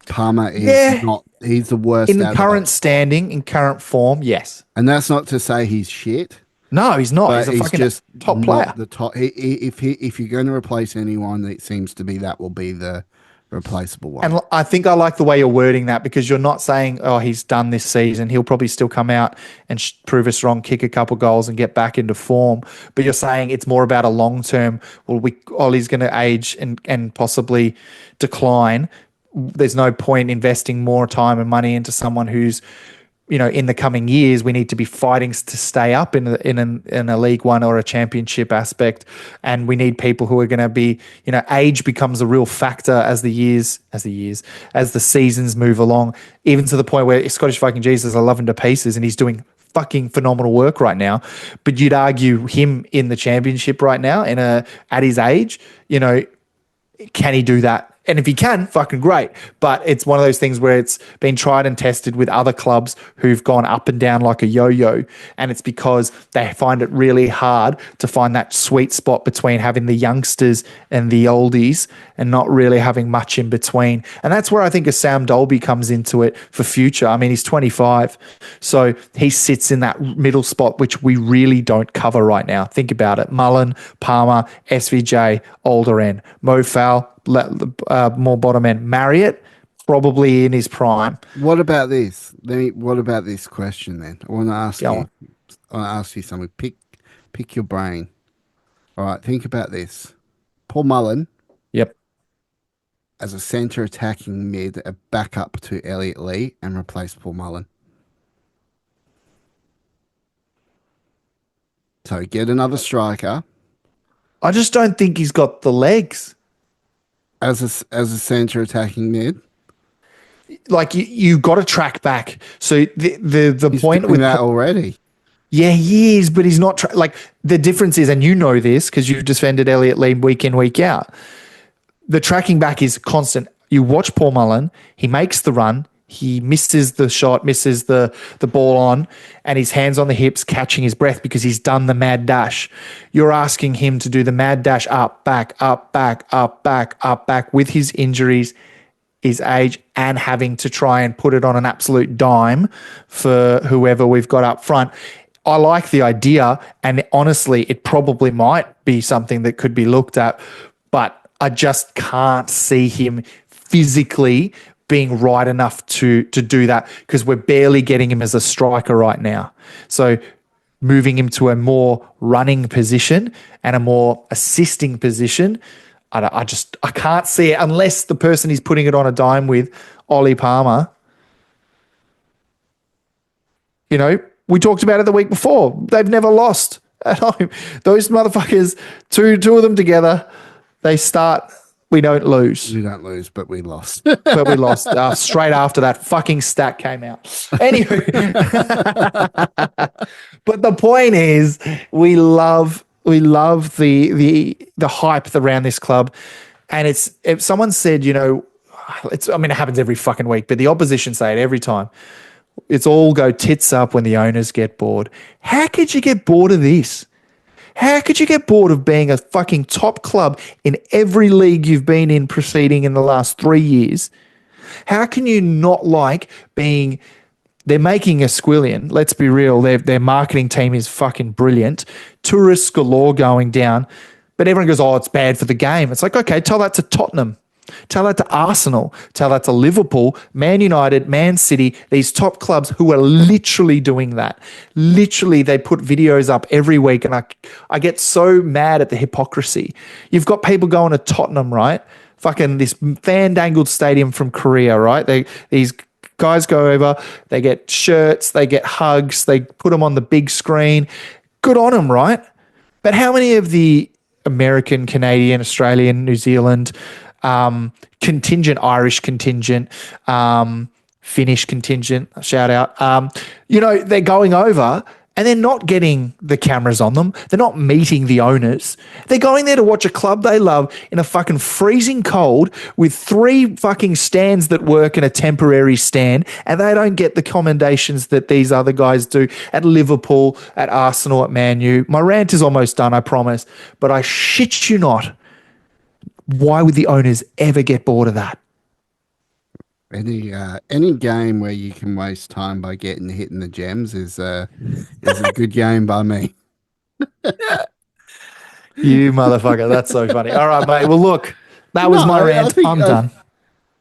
Palmer is Yeah, not, he's the worst in out of current those four. standing, in current form, yes. And that's not to say he's shit, No, he's not. He's but a he's fucking just top not player. the top. If you're going to replace anyone, it seems to be that will be the replaceable one. And I think I like the way you're wording that because you're not saying, oh, he's done this season. He'll probably still come out and prove us wrong, kick a couple goals and get back into form. But you're saying it's more about a long term. Well, Ollie's going to age and possibly decline. There's no point investing more time and money into someone who's, in the coming years, we need to be fighting to stay up in a League One or a Championship aspect, and we need people who are going to be, age becomes a real factor as the seasons move along, even to the point where Scottish Viking Jesus, I love him to pieces, and he's doing fucking phenomenal work right now. But you'd argue him in the Championship right now, at his age, can he do that? And if he can, fucking great. But it's one of those things where it's been tried and tested with other clubs who've gone up and down like a yo-yo. And it's because they find it really hard to find that sweet spot between having the youngsters and the oldies and not really having much in between. And that's where I think a Sam Dolby comes into it for future. I mean, he's 25. So he sits in that middle spot, which we really don't cover right now. Think about it. Mullen, Palmer, SVJ, older end. Mo Fowl, more bottom end. Marriott, probably in his prime. What about this? What about this question then? I want to ask Go you. on. I want to ask you something. Pick your brain. All right, think about this. Paul Mullen Yep. as a centre attacking mid, a backup to Elliot Lee, and replace Paul Mullen. So get another striker I just don't think he's got the legs. as a centre attacking mid. Like you got to track back. So the He's point doing with that already. yeah, he is, but he's not like the difference is, and you know this because you've defended Elliot Lee week in week out. The tracking back is constant. You watch Paul Mullen, he makes the run, he misses the shot, misses the ball on, and his hands on the hips, catching his breath because he's done the mad dash. You're asking him to do the mad dash up, back, up, back, up, back, up, back with his injuries, his age, and having to try and put it on an absolute dime for whoever we've got up front. I like the idea, and honestly, it probably might be something that could be looked at, but I just can't see him physically being right enough to do that because we're barely getting him as a striker right now. So moving him to a more running position and a more assisting position, I can't see it unless the person he's putting it on a dime with, Ollie Palmer. We talked about it the week before. They've never lost at home. Those motherfuckers, two of them together, they start. We don't lose. We don't lose, but we lost. But we lost straight after that fucking stat came out. Anyway, but the point is, we love the hype around this club, and it's if someone said, it happens every fucking week, but the opposition say it every time. It's all go tits up when the owners get bored. How could you get bored of this? How could you get bored of being a fucking top club in every league you've been in preceding in the last 3 years? How can you not like being... They're making a squillion. Let's be real. Their marketing team is fucking brilliant. Tourists galore going down. But everyone goes, oh, it's bad for the game. It's like, okay, tell that to Tottenham. Tell that to Arsenal. Tell that to Liverpool, Man United, Man City, these top clubs who are literally doing that. Literally, they put videos up every week, and I get so mad at the hypocrisy. You've got people going to Tottenham, right? Fucking this fandangled stadium from Korea, right? These guys go over, they get shirts, they get hugs, they put them on the big screen. Good on them, right? But how many of the American, Canadian, Australian, New Zealand, contingent, Irish contingent, Finnish contingent, shout out, they're going over and they're not getting the cameras on them. They're not meeting the owners. They're going there to watch a club they love in a fucking freezing cold with 3 fucking stands that work in a temporary stand, and they don't get the commendations that these other guys do at Liverpool, at Arsenal, at Man U. My rant is almost done, I promise, but I shit you not. Why would the owners ever get bored of that? Any game where you can waste time by hitting the gems is a good game by me. You motherfucker. That's so funny. All right, mate. Well, look, that No, was my rant. I'm done.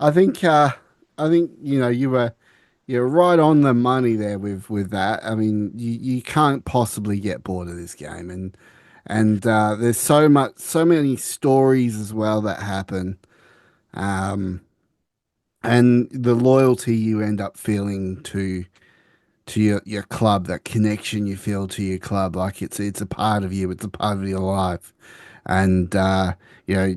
I think I think you're right on the money there with that. I mean, you can't possibly get bored of this game, and there's so many stories as well that happen, and the loyalty you end up feeling to your club, that connection you feel to your club, like it's a part of you, it's a part of your life, and you know.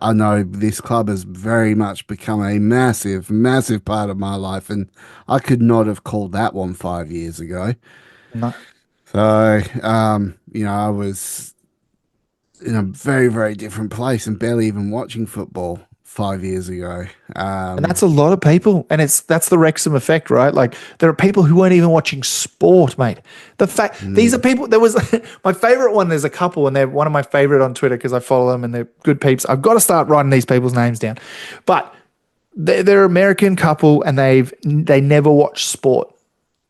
I know this club has very much become a massive, massive part of my life, and I could not have called that one 5 years ago. No. So, I was in a very, very different place and barely even watching football 5 years ago. And that's a lot of people. And that's the Wrexham effect, right? Like there are people who weren't even watching sport, mate. The fact these are people, there was my favorite one, there's a couple, and they're one of my favorite on Twitter because I follow them and they're good peeps. I've got to start writing these people's names down. But they're an American couple and they never watch sport.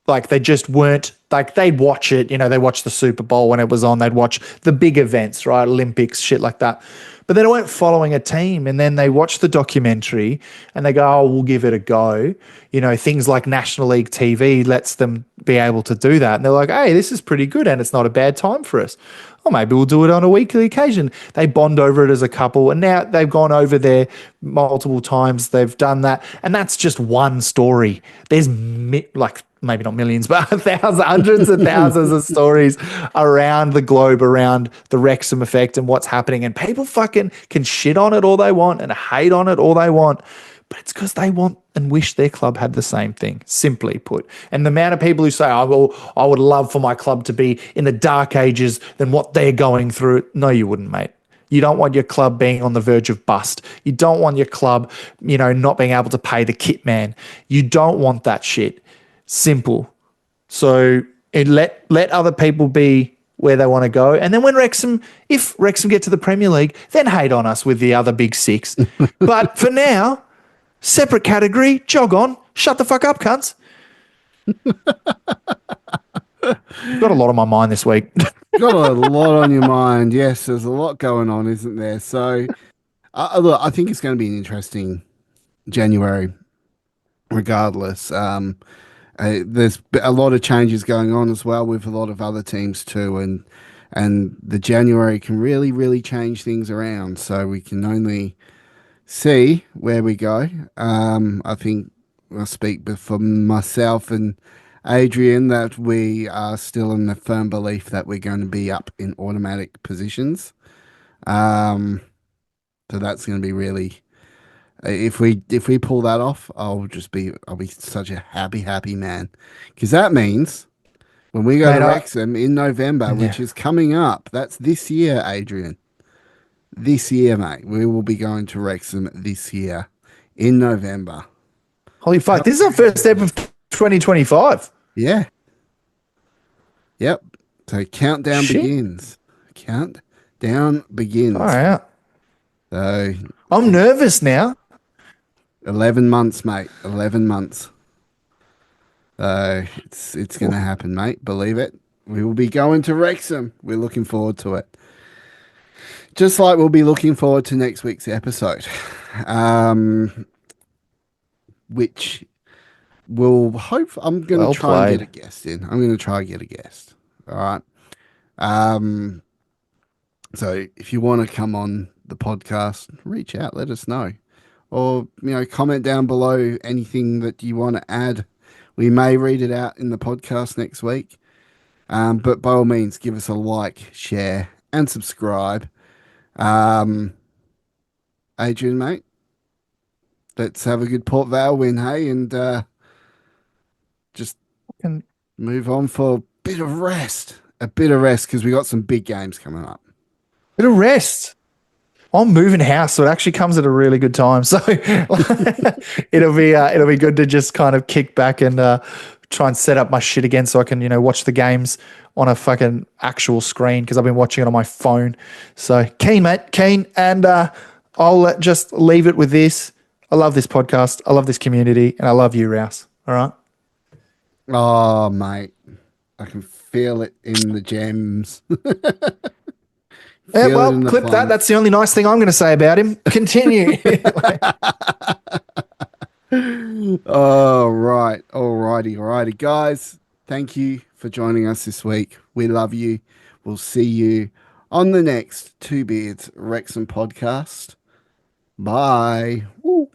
Like they just weren't like they'd watch it, they watch the Super Bowl when it was on, they'd watch the big events, right? Olympics, shit like that. But they weren't following a team. And then they watch the documentary and they go, oh, we'll give it a go. Things like National League TV lets them be able to do that. And they're like, hey, this is pretty good and it's not a bad time for us. Oh, maybe we'll do it on a weekly occasion. They bond over it as a couple, and now they've gone over there multiple times. They've done that, and that's just one story. There's like maybe not millions, but thousands, hundreds of thousands of stories around the globe around the Wrexham effect and what's happening. And people fucking can shit on it all they want and hate on it all they want. But it's because they want and wish their club had the same thing, simply put. And the amount of people who say, oh, well, I would love for my club to be in the dark ages than what they're going through. No, you wouldn't, mate. You don't want your club being on the verge of bust. You don't want your club, not being able to pay the kit man. You don't want that shit. Simple. So let other people be where they want to go. And then if Wrexham get to the Premier League, then hate on us with the other big 6. But for now, separate category, jog on, shut the fuck up, cunts. Got a lot on my mind this week. Got a lot on your mind. Yes, there's a lot going on, isn't there? So, look, I think it's going to be an interesting January, regardless. There's a lot of changes going on as well with a lot of other teams too, and the January can really, really change things around. So we can only see where we go. I think I'll speak for myself and Adrian that we are still in the firm belief that we're going to be up in automatic positions. So that's going to be really, if we pull that off, I'll be such a happy man, because that means when we go Mate, to Wrexham in November, yeah. which is coming up, that's this year, Adrian. This year, mate, we will be going to Wrexham this year in November. Holy fuck, this is our first step of 2025. Yeah. Yep. So countdown Shit. begins. Countdown begins. All right. So I'm nervous now. 11 months, mate. 11 months. So it's going to happen, mate. Believe it. We will be going to Wrexham. We're looking forward to it. just like we'll be looking forward to next week's episode, um, which will hope I'm going to Well try and get a played. guest in. I'm going to try and get a guest. All right. Um, so if you want to come on the podcast, reach out, let us know. Or, comment down below anything that you want to add. We may read it out in the podcast next week. But by all means, give us a like, share, and subscribe. Um, Adrian, mate, let's have a good Port Vale win, hey, and just And move on for a bit of rest. A bit of rest because we got some big games coming up. bit of rest. I'm moving house, so it actually comes at a really good time. So it'll be good to just kind of kick back and try and set up my shit again, so I can watch the games on a fucking actual screen because I've been watching it on my phone. So keen, mate, keen, and I'll just leave it with this. I love this podcast. I love this community, and I love you, Rouse. All right. Oh, mate, I can feel it in the gems. Yeah, Feel it well, in the clip that. plum. That's the only nice thing I'm going to say about him. Continue. Oh, right. Alrighty, guys. Thank you for joining us this week. We love you. We'll see you on the next Two Beards Wrexham podcast. Bye. Woo.